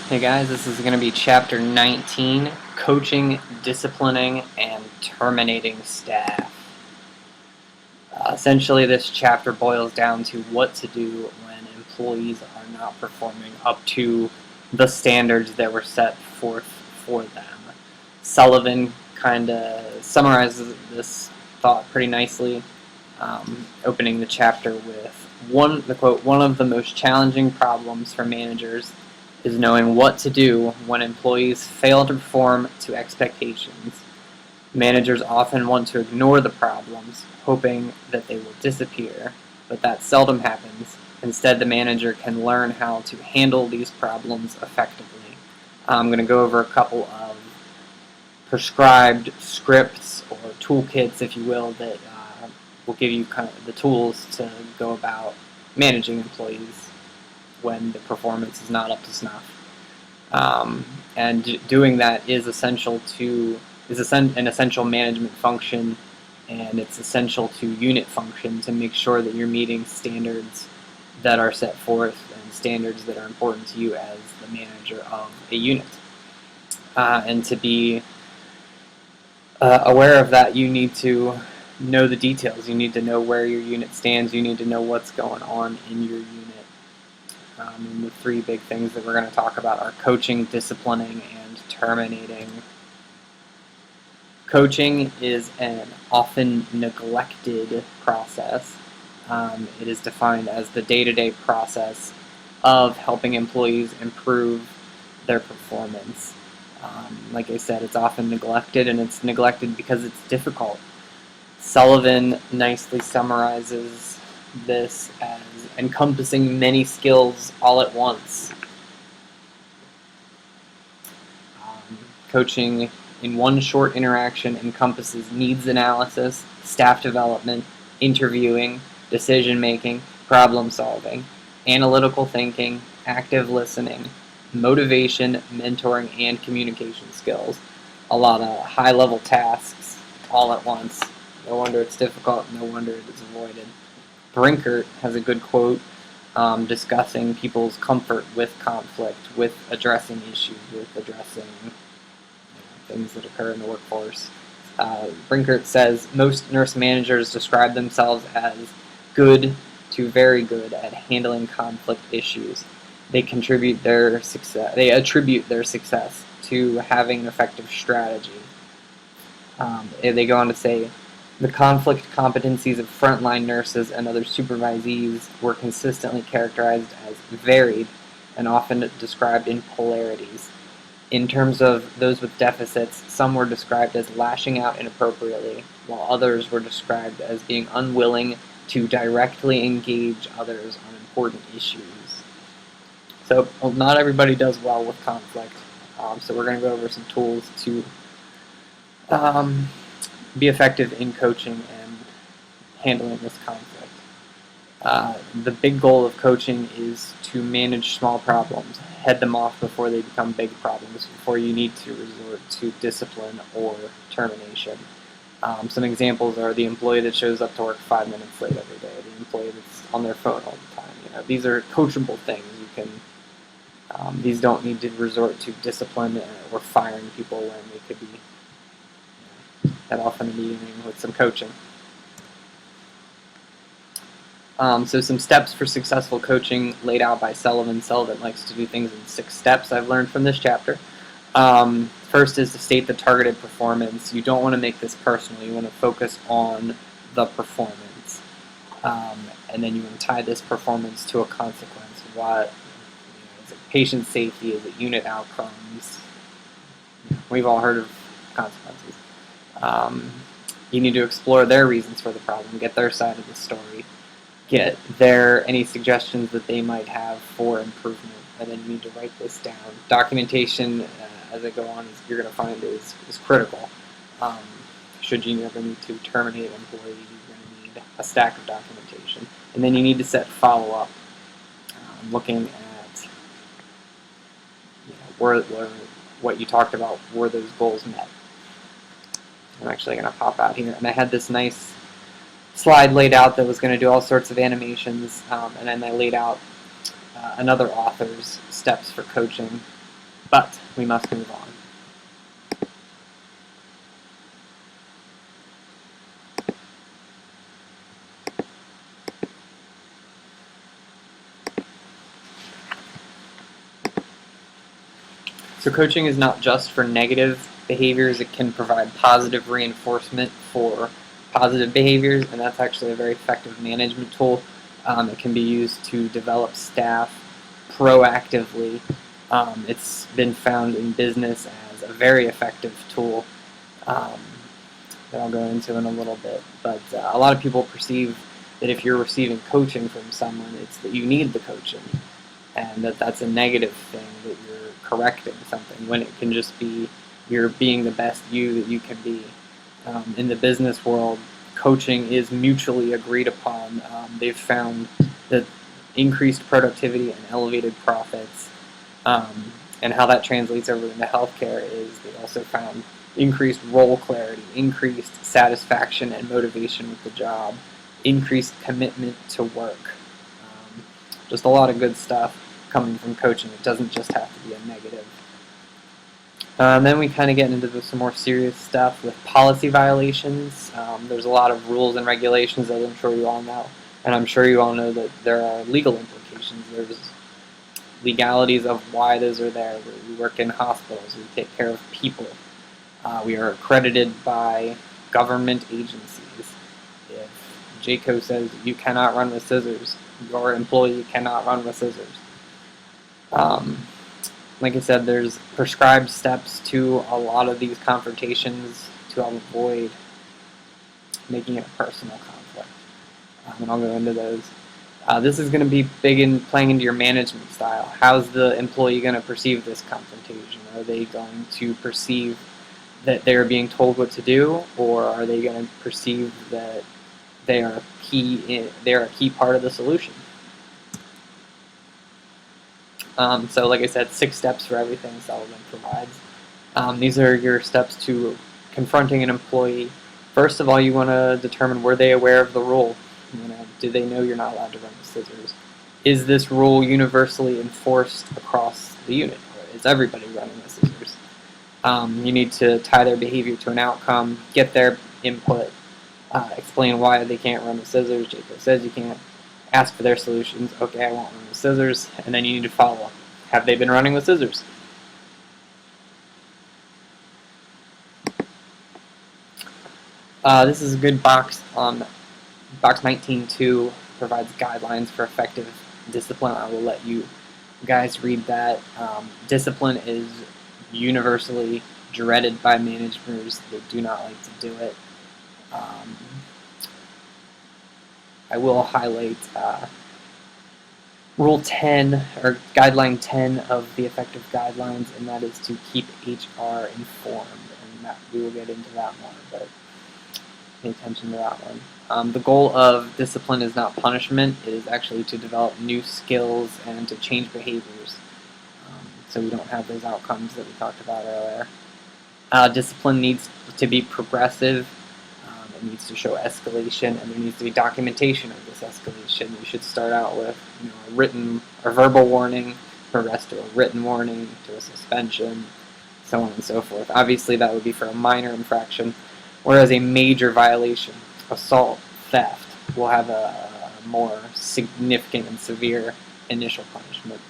Hey guys, this is going to be chapter 19, Coaching, Disciplining, and Terminating Staff. Essentially, this chapter boils down to what to do when employees are not performing up to the standards that were set forth for them. Sullivan kind of summarizes this thought pretty nicely, opening the chapter with the quote, "One of the most challenging problems for managers is knowing what to do when employees fail to perform to expectations. Managers often want to ignore the problems, hoping that they will disappear, but that seldom happens. Instead, the manager can learn how to handle these problems effectively." I'm going to go over a couple of prescribed scripts or toolkits, if you will, that will give you kind of the tools to go about managing employees when the performance is not up to snuff. And doing that is essential an essential management function, and it's essential to unit function to make sure that you're meeting standards that are set forth and standards that are important to you as the manager of a unit. And to be aware of that, you need to know the details. You need to know where your unit stands. You need to know what's going on in your unit. And the three big things that we're going to talk about are coaching, disciplining, and terminating. Coaching is an often neglected process. It is defined as the day-to-day process of helping employees improve their performance. Like I said, it's often neglected, and it's neglected because it's difficult. Sullivan nicely summarizes this as encompassing many skills all at once. Coaching in one short interaction encompasses needs analysis, staff development, interviewing, decision-making, problem-solving, analytical thinking, active listening, motivation, mentoring, and communication skills. A lot of high-level tasks all at once. No wonder it's difficult, no wonder it is avoided. Brinkert has a good quote discussing people's comfort with conflict, with addressing issues, with addressing things that occur in the workforce. Brinkert says, "Most nurse managers describe themselves as good to very good at handling conflict issues. They attribute their success to having an effective strategy." They go on to say, "The conflict competencies of frontline nurses and other supervisees were consistently characterized as varied and often described in polarities. In terms of those with deficits, some were described as lashing out inappropriately, while others were described as being unwilling to directly engage others on important issues." So not everybody does well with conflict. So we're going to go over some tools to be effective in coaching and handling this conflict. The big goal of coaching is to manage small problems, head them off before they become big problems, before you need to resort to discipline or termination. Some examples are the employee that shows up to work 5 minutes late every day, the employee that's on their phone all the time. These are coachable things. These don't need to resort to discipline or firing people when they could be head off in a meeting with some coaching. So some steps for successful coaching laid out by Sullivan. Sullivan likes to do things in 6 steps I've learned from this chapter. First is to state the targeted performance. You don't want to make this personal. You want to focus on the performance. And then you want to tie this performance to a consequence. What is it? Patient safety? Is it unit outcomes? We've all heard of consequences. You need to explore their reasons for the problem, get their side of the story, get any suggestions that they might have for improvement, and then you need to write this down. Documentation, as I go on, you're going to find is critical. Should you ever need to terminate an employee, you're going to need a stack of documentation. And then you need to set follow-up, looking at what you talked about, were those goals met. I'm actually going to pop out here, and I had this nice slide laid out that was going to do all sorts of animations, and then I laid out another author's steps for coaching. But we must move on. So coaching is not just for negative behaviors, it can provide positive reinforcement for positive behaviors, and that's actually a very effective management tool. It can be used to develop staff proactively. It's been found in business as a very effective tool that I'll go into in a little bit. But a lot of people perceive that if you're receiving coaching from someone, it's that you need the coaching, and that's a negative thing, that you're correcting something, when it can just be you're being the best you that you can be. In the business world, coaching is mutually agreed upon. They've found that increased productivity and elevated profits, and how that translates over into healthcare is they also found increased role clarity, increased satisfaction and motivation with the job, increased commitment to work. Just a lot of good stuff coming from coaching. It doesn't just have to be a negative. Then we kind of get into some more serious stuff with policy violations. There's a lot of rules and regulations that I'm sure you all know, and I'm sure you all know that there are legal implications. There's legalities of why those are there. We work in hospitals. We take care of people. We are accredited by government agencies. If JCO says you cannot run with scissors, your employee cannot run with scissors. Like I said, there's prescribed steps to a lot of these confrontations to avoid making it a personal conflict. And I'll go into those. This is going to be big in playing into your management style. How's the employee going to perceive this confrontation? Are they going to perceive that they're being told what to do, or are they going to perceive that they are a key part of the solution? So like I said, 6 steps for everything Sullivan provides. These are your steps to confronting an employee. First of all, you want to determine, were they aware of the rule? Do they know you're not allowed to run with scissors? Is this rule universally enforced across the unit, or is everybody running with scissors? You need to tie their behavior to an outcome, get their input, explain why they can't run with scissors. Jacob says you can't. Ask for their solutions. Okay, I won't run with scissors, and then you need to follow up. Have they been running with scissors? This is a good box on box 19.2, provides guidelines for effective discipline. I will let you guys read that. Discipline is universally dreaded by managers. They do not like to do it. I will highlight Rule 10, or Guideline 10 of the effective guidelines, and that is to keep HR informed. And that, we will get into that more, but pay attention to that one. The goal of discipline is not punishment. It is actually to develop new skills and to change behaviors, so we don't have those outcomes that we talked about earlier. Discipline needs to be progressive. It needs to show escalation, and there needs to be documentation of this escalation. You should start out with a written or verbal warning, progress to a written warning, to a suspension, so on and so forth. Obviously, that would be for a minor infraction, whereas a major violation, assault, theft, will have a more significant and severe initial punishment.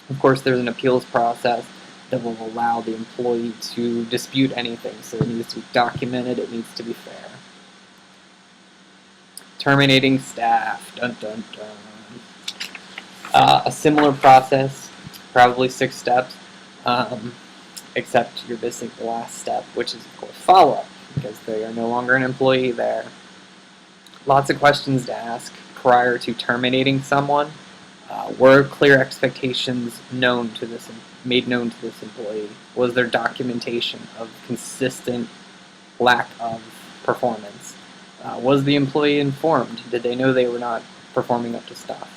Of course, there's an appeals process that will allow the employee to dispute anything, so it needs to be documented, it needs to be fair. Terminating staff. Dun, dun, dun. A similar process, probably 6 steps, except you're missing the last step, which is, of course, follow-up, because they are no longer an employee there. Lots of questions to ask prior to terminating someone. Were clear expectations made known to this employee? Was there documentation of consistent lack of performance? Was the employee informed? Did they know they were not performing up to stuff?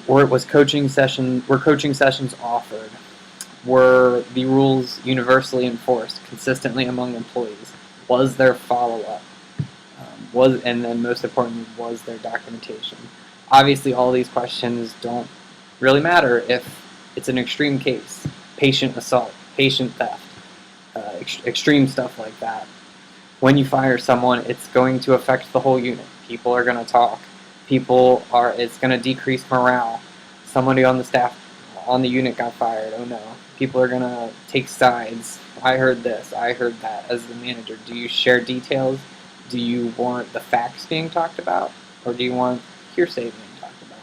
Were coaching sessions offered? Were the rules universally enforced consistently among employees? Was there follow-up? And then most importantly, was there documentation? Obviously, all these questions don't really matter if it's an extreme case. patient assault, patient theft, extreme stuff like that. When you fire someone, it's going to affect the whole unit. People are going to talk. It's going to decrease morale. Somebody on the staff, on the unit got fired. Oh no. People are going to take sides. I heard this. I heard that. As the manager, do you share details? Do you want the facts being talked about? Or do you want hearsay being talked about?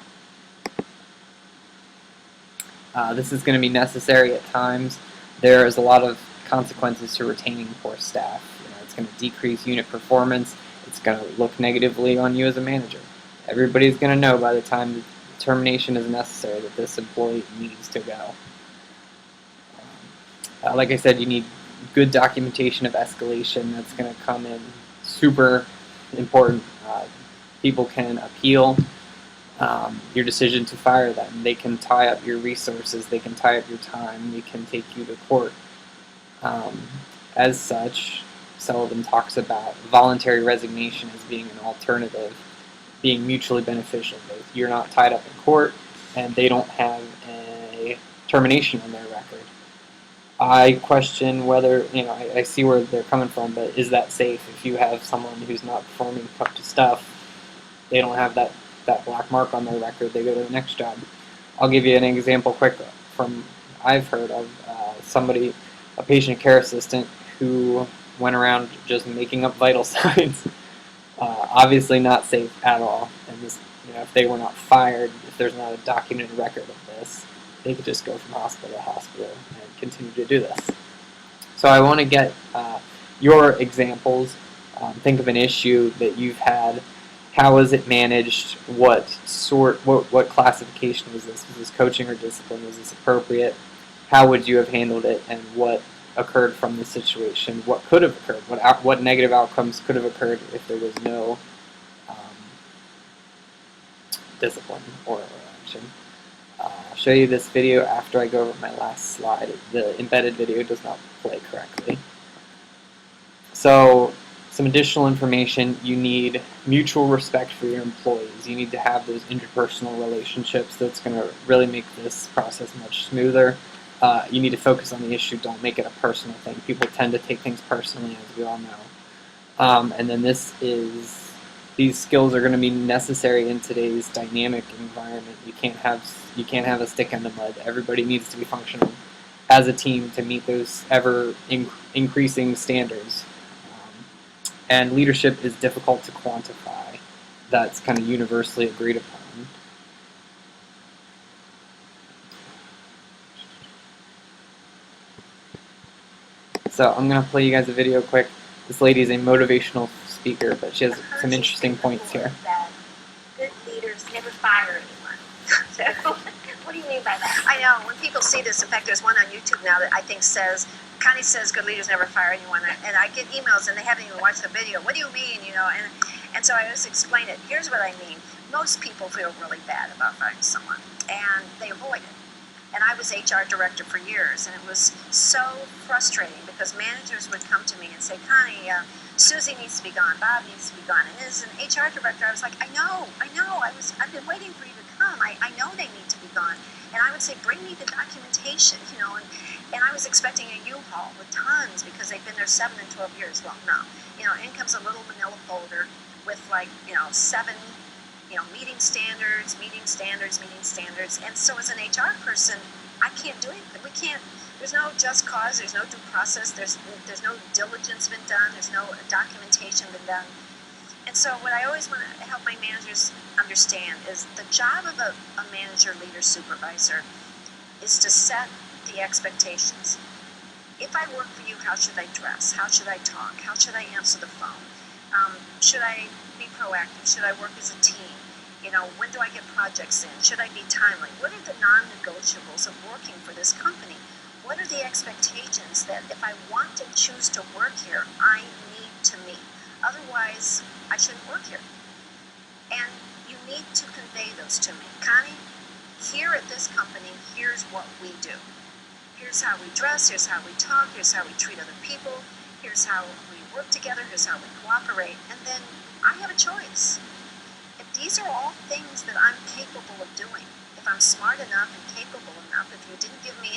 This is going to be necessary at times. There is a lot of consequences to retaining poor staff. It's going to decrease unit performance. It's going to look negatively on you as a manager. Everybody's going to know by the time the termination is necessary that this employee needs to go. Like I said, you need good documentation of escalation. That's going to come in super important. People can appeal your decision to fire them. They can tie up your resources. They can tie up your time. They can take you to court. As such, Sullivan talks about voluntary resignation as being an alternative, being mutually beneficial. Both you're not tied up in court, and they don't have a termination on their record. I question whether, I see where they're coming from, but is that safe? If you have someone who's not performing up to stuff, they don't have that black mark on their record, they go to the next job. I'll give you an example quick from I've heard of a patient care assistant who went around just making up vital signs. Obviously not safe at all. And this, if they were not fired, if there's not a documented record of this, they could just go from hospital to hospital and continue to do this. So I want to get your examples. Think of an issue that you've had. How was it managed? What classification was this? Was this coaching or discipline? Was this appropriate? How would you have handled it? And what occurred from the situation? What could have occurred? What negative outcomes could have occurred if there was no discipline or action? I'll show you this video after I go over my last slide. The embedded video does not play correctly. So, some additional information: you need mutual respect for your employees. You need to have those interpersonal relationships. That's going to really make this process much smoother. You need to focus on the issue. Don't make it a personal thing. People tend to take things personally, as we all know. And then these skills are going to be necessary in today's dynamic environment. You can't have a stick in the mud. Everybody needs to be functional as a team to meet those ever increasing standards. And leadership is difficult to quantify. That's kind of universally agreed upon. So I'm going to play you guys a video quick. This lady is a motivational speaker, but she has some interesting points here. Good leaders never fire anyone. So, what do you mean by that? I know, when people see this, in fact, there's one on YouTube now that I think Connie says good leaders never fire anyone, and I get emails and they haven't even watched the video. What do you mean, and so I always explain it. Here's what I mean. Most people feel really bad about firing someone, and they avoid it. And I was HR director for years, and it was so frustrating because managers would come to me and say, Connie, Susie needs to be gone, Bob needs to be gone. And as an HR director, I was like, I know, I've been waiting for you to come. I know they need to be gone. And I would say, bring me the documentation, and I was expecting a U-Haul with tons because they've been there 7 and 12 years. Well, no. In comes a little manila folder with 7 meeting standards. And so as an HR person, I can't do anything. We can't, there's no just cause, there's no due process, there's no diligence been done, there's no documentation been done. And so what I always want to help my managers understand is the job of a manager, leader, supervisor is to set the expectations. If I work for you, how should I dress? How should I talk? How should I answer the phone? Should I be proactive? Should I work as a team? When do I get projects in? Should I be timely? What are the non-negotiables of working for this company? What are the expectations that if I want to choose to work here, I need to meet? Otherwise, I shouldn't work here. And you need to convey those to me. Connie, here at this company, here's what we do. Here's how we dress, here's how we talk, here's how we treat other people, here's how we work together, here's how we cooperate, and then I have a choice. If these are all things that I'm capable of doing, if I'm smart enough and capable enough, if you didn't give me